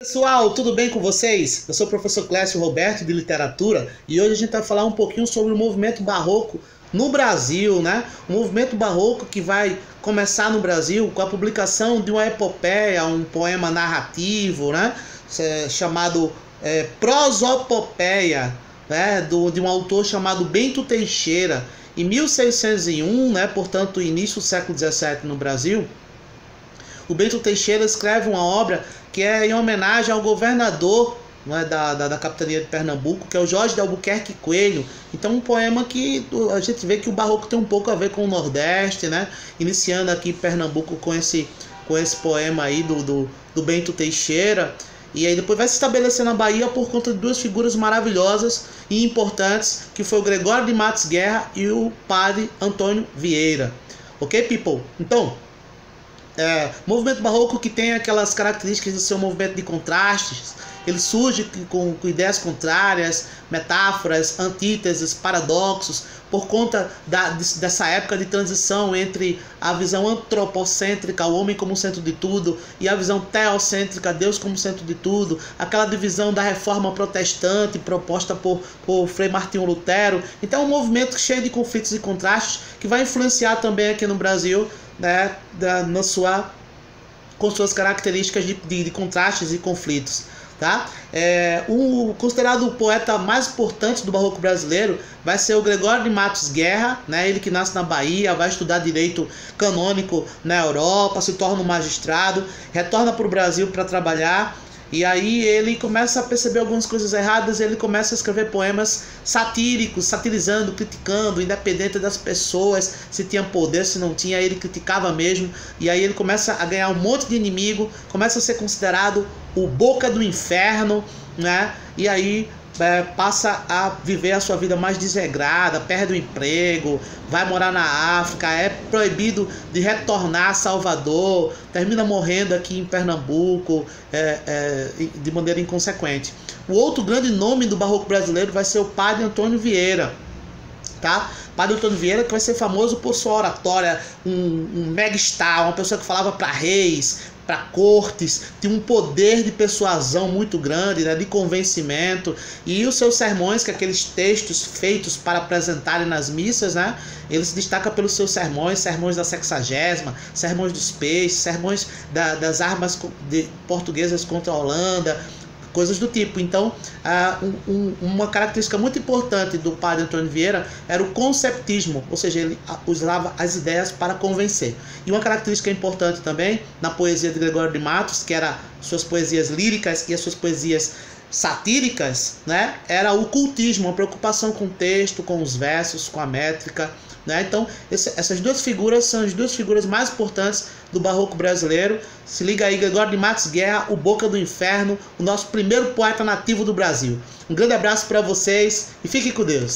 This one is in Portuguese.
Pessoal, tudo bem com vocês? Eu sou o professor Clécio Roberto de Literatura e hoje a gente vai falar um pouquinho sobre o movimento barroco no Brasil, né? O movimento barroco que vai começar no Brasil com a publicação de uma epopeia, um poema narrativo, né? Chamado Prosopopeia, né? De um autor chamado Bento Teixeira. Em 1601, né? Portanto, início do século XVII no Brasil, o Bento Teixeira escreve uma obra que é em homenagem ao governador, né, da capitania de Pernambuco, que é o Jorge de Albuquerque Coelho. Então um poema que a gente vê que o barroco tem um pouco a ver com o Nordeste, né? Iniciando aqui Pernambuco com esse poema aí do Bento Teixeira. E aí depois vai se estabelecer na Bahia por conta de duas figuras maravilhosas e importantes, que foi o Gregório de Matos Guerra e o padre Antônio Vieira. Ok, people? Então, movimento barroco que tem aquelas características de ser um movimento de contrastes. Ele surge com ideias contrárias, metáforas, antíteses, paradoxos, por conta dessa época de transição entre a visão antropocêntrica, o homem como centro de tudo, e a visão teocêntrica, Deus como centro de tudo, aquela divisão da reforma protestante proposta por Frei Martinho Lutero. Então é um movimento cheio de conflitos e contrastes que vai influenciar também aqui no Brasil, né, com suas características de contrastes e conflitos. Tá? O considerado o poeta mais importante do barroco brasileiro vai ser o Gregório de Matos Guerra, né? Ele que nasce na Bahia, vai estudar direito canônico na Europa, se torna um magistrado, retorna para o Brasil para trabalhar. E aí ele começa a perceber algumas coisas erradas, ele começa a escrever poemas satíricos, satirizando, criticando, independente das pessoas, se tinha poder, se não tinha, ele criticava mesmo. E aí ele começa a ganhar um monte de inimigo, começa a ser considerado o boca do inferno, né? E aí passa a viver a sua vida mais desregrada, perde o emprego, vai morar na África, é proibido de retornar a Salvador, termina morrendo aqui em Pernambuco de maneira inconsequente. O outro grande nome do barroco brasileiro vai ser o padre Antônio Vieira, tá? Padre Antônio Vieira, que vai ser famoso por sua oratória, um megastar, uma pessoa que falava para reis, para cortes, tinha um poder de persuasão muito grande, né, de convencimento. E os seus sermões, que aqueles textos feitos para apresentarem nas missas, né, ele se destaca pelos seus sermões da Sexagésima, sermões dos peixes, sermões das armas portuguesas contra a Holanda, coisas do tipo. Então, uma característica muito importante do padre Antônio Vieira era o conceptismo, ou seja, ele usava as ideias para convencer. E uma característica importante também na poesia de Gregório de Matos, que era suas poesias líricas e as suas poesias satíricas, né, era o cultismo, a preocupação com o texto, com os versos, com a métrica, né? Então essas duas figuras são as duas figuras mais importantes do barroco brasileiro. Se liga aí, Gregório de Matos Guerra, o Boca do Inferno, o nosso primeiro poeta nativo do Brasil. Um grande abraço para vocês e fiquem com Deus.